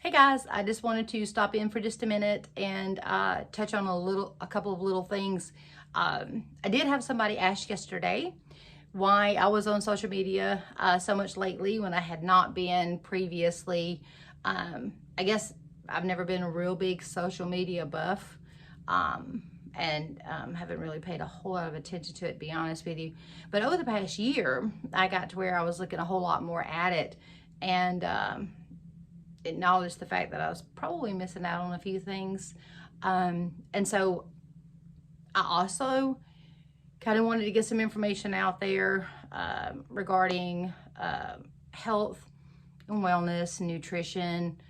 Hey guys, I just wanted to stop in for just a minute and touch on a couple of little things. I did have somebody ask yesterday why I was on social media so much lately when I had not been previously. I guess I've never been a real big social media buff, and haven't really paid a whole lot of attention to it, to be honest with you. But over the past year, I got to where I was looking a whole lot more at it, and acknowledge the fact that I was probably missing out on a few things. And so I also kind of wanted to get some information out there regarding health and wellness, nutrition,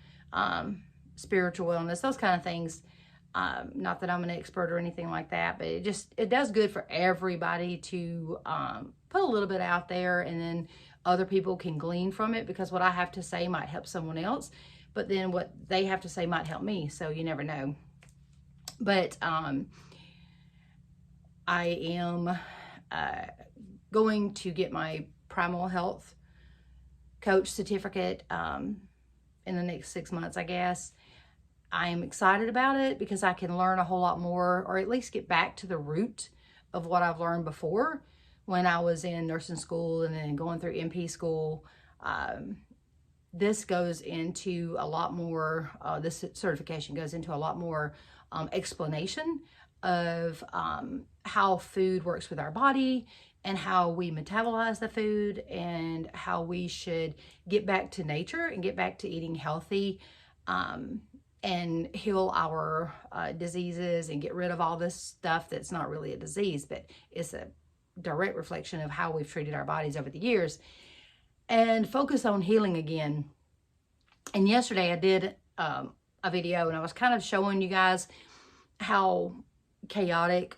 spiritual wellness, those kind of things. Not that I'm an expert or anything like that, but it does good for everybody to put a little bit out there, and then other people can glean from it, because what I have to say might help someone else, but then what they have to say might help me. So you never know. But I am going to get my primal health coach certificate in the next 6 months, I guess. I'm excited about it because I can learn a whole lot more, or at least get back to the root of what I've learned before when I was in nursing school and then going through NP school. This goes into a lot more, this certification goes into a lot more explanation of how food works with our body and how we metabolize the food, and how we should get back to nature and get back to eating healthy, and heal our diseases and get rid of all this stuff that's not really a disease, but it's a direct reflection of how we've treated our bodies over the years, and focus on healing again. And yesterday I did a video, and I was kind of showing you guys how chaotic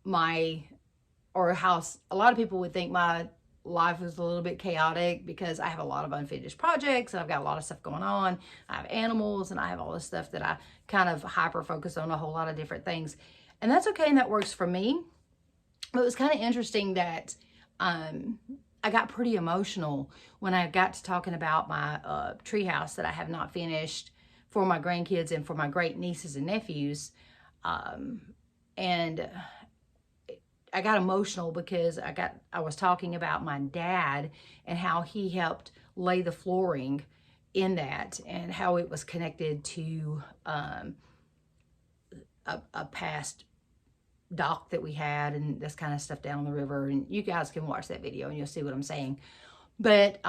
how a lot of people would think my life was a little bit chaotic, because I have a lot of unfinished projects and I've got a lot of stuff going on. I have animals and I have all this stuff that I kind of hyper focus on, a whole lot of different things. And that's okay, and that works for me. But it was kind of interesting that I got pretty emotional when I got to talking about my treehouse that I have not finished for my grandkids and for my great nieces and nephews. And I got emotional because I was talking about my dad and how he helped lay the flooring in that, and how it was connected to a past dock that we had, and this kind of stuff down the river. And you guys can watch that video and you'll see what I'm saying. But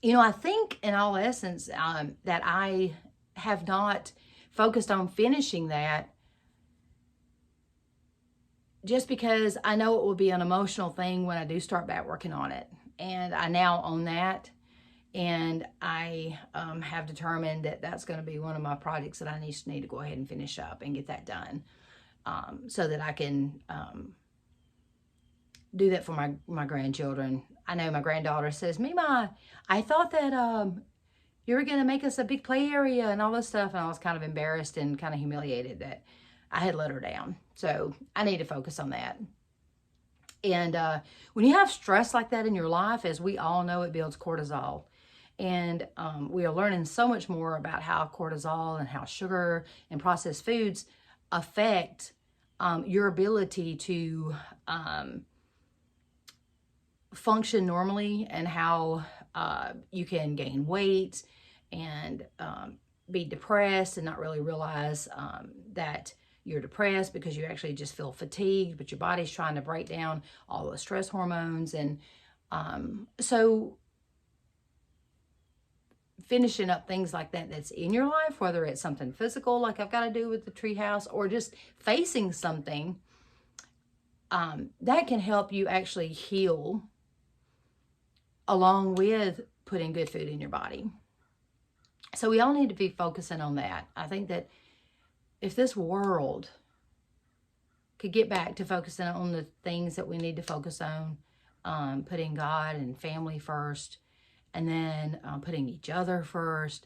you know, I think in all essence that I have not focused on finishing that, just because I know it will be an emotional thing when I do start back working on it. And I now own that. And I have determined that that's going to be one of my projects that I need to go ahead and finish up and get that done, so that I can do that for my grandchildren. I know my granddaughter says, Mima, I thought that you were going to make us a big play area and all this stuff. And I was kind of embarrassed and kind of humiliated that I had let her down. So I need to focus on that. And when you have stress like that in your life, as we all know, it builds cortisol. And we are learning so much more about how cortisol and how sugar and processed foods affect your ability to function normally, and how you can gain weight and be depressed and not really realize that you're depressed, because you actually just feel fatigued, but your body's trying to break down all the stress hormones. And so finishing up things like that that's in your life, whether it's something physical like I've got to do with the treehouse, or just facing something that can help you actually heal, along with putting good food in your body. So we all need to be focusing on that. I think that if this world could get back to focusing on the things that we need to focus on, putting God and family first, and then putting each other first,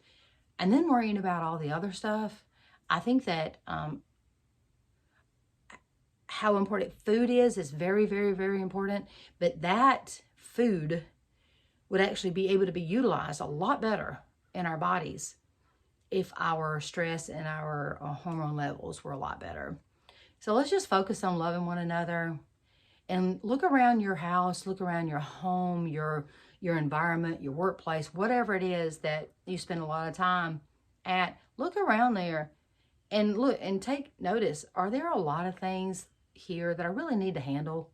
and then worrying about all the other stuff, I think that how important food is very, very, very important. But that food would actually be able to be utilized a lot better in our bodies if our stress and our hormone levels were a lot better. So let's just focus on loving one another and look around your house, look around your home, your environment, your workplace, whatever it is that you spend a lot of time at. Look around there and look and take notice. Are there a lot of things here that I really need to handle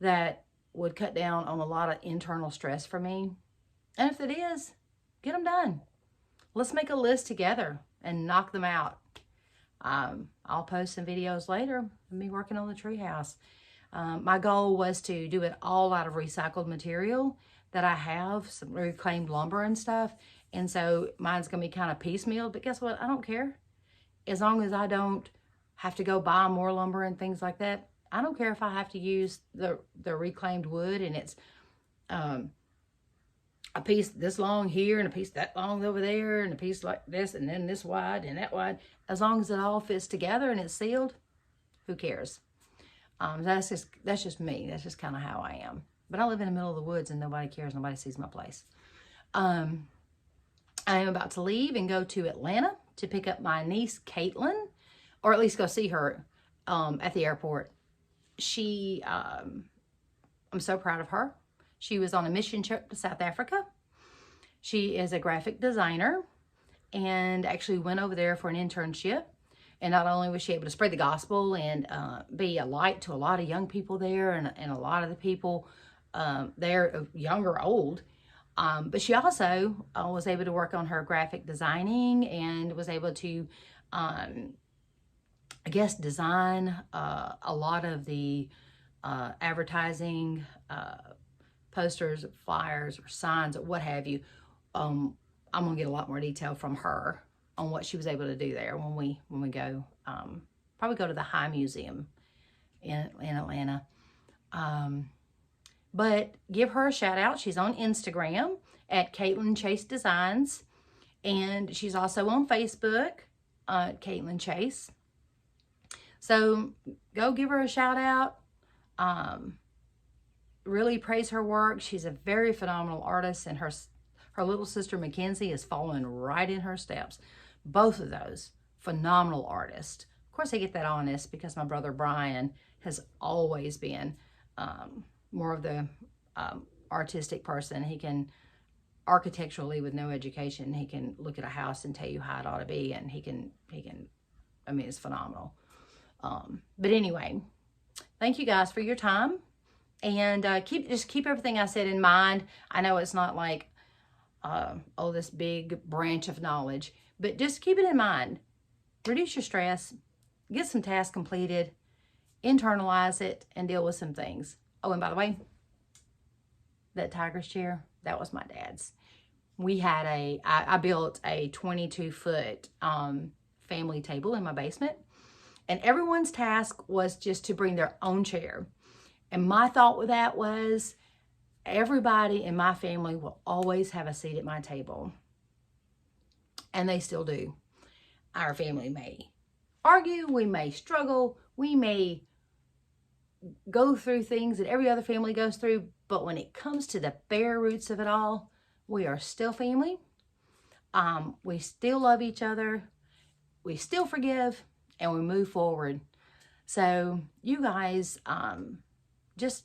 that would cut down on a lot of internal stress for me? And if it is, get them done. Let's make a list together and knock them out. I'll post some videos later of me working on the treehouse. My goal was to do it all out of recycled material that I have, some reclaimed lumber and stuff. And so mine's going to be kind of piecemeal, but guess what? I don't care. As long as I don't have to go buy more lumber and things like that. I don't care if I have to use the reclaimed wood and it's a piece this long here and a piece that long over there and a piece like this and then this wide and that wide. As long as it all fits together and it's sealed, who cares? That's just me. That's just kind of how I am. But I live in the middle of the woods and nobody cares. Nobody sees my place. I am about to leave and go to Atlanta to pick up my niece, Caitlin, or at least go see her at the airport. I'm so proud of her. She was on a mission trip to South Africa. She is a graphic designer and actually went over there for an internship. And not only was she able to spread the gospel and be a light to a lot of young people there and a lot of the people there, young or old, but she also was able to work on her graphic designing and was able to, I guess, design a lot of the advertising posters, flyers, or signs, or what have you. I'm gonna get a lot more detail from her on what she was able to do there when we go. Probably go to the High Museum in Atlanta. But give her a shout out. She's on Instagram at Caitlin Chase Designs, and she's also on Facebook, Caitlin Chase. So go give her a shout out. Really praise her work. She's a very phenomenal artist, and her little sister Mackenzie is following right in her steps. Both of those phenomenal artists. Of course, I get that honest because my brother Brian has always been more of the artistic person. He can architecturally, with no education, he can look at a house and tell you how it ought to be, and he can. I mean, it's phenomenal. But anyway, thank you guys for your time. And just keep everything I said in mind. I know it's not like, this big branch of knowledge, but just keep it in mind. Reduce your stress, get some tasks completed, internalize it, and deal with some things. Oh, and by the way, that tiger's chair, that was my dad's. We had I built a 22-foot family table in my basement, and everyone's task was just to bring their own chair. And my thought with that was, everybody in my family will always have a seat at my table. And they still do. Our family may argue, we may struggle, we may go through things that every other family goes through, but when it comes to the bare roots of it all, we are still family. We still love each other, we still forgive, and we move forward. So you guys, just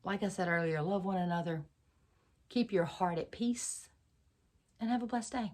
like I said earlier, love one another, keep your heart at peace, and have a blessed day.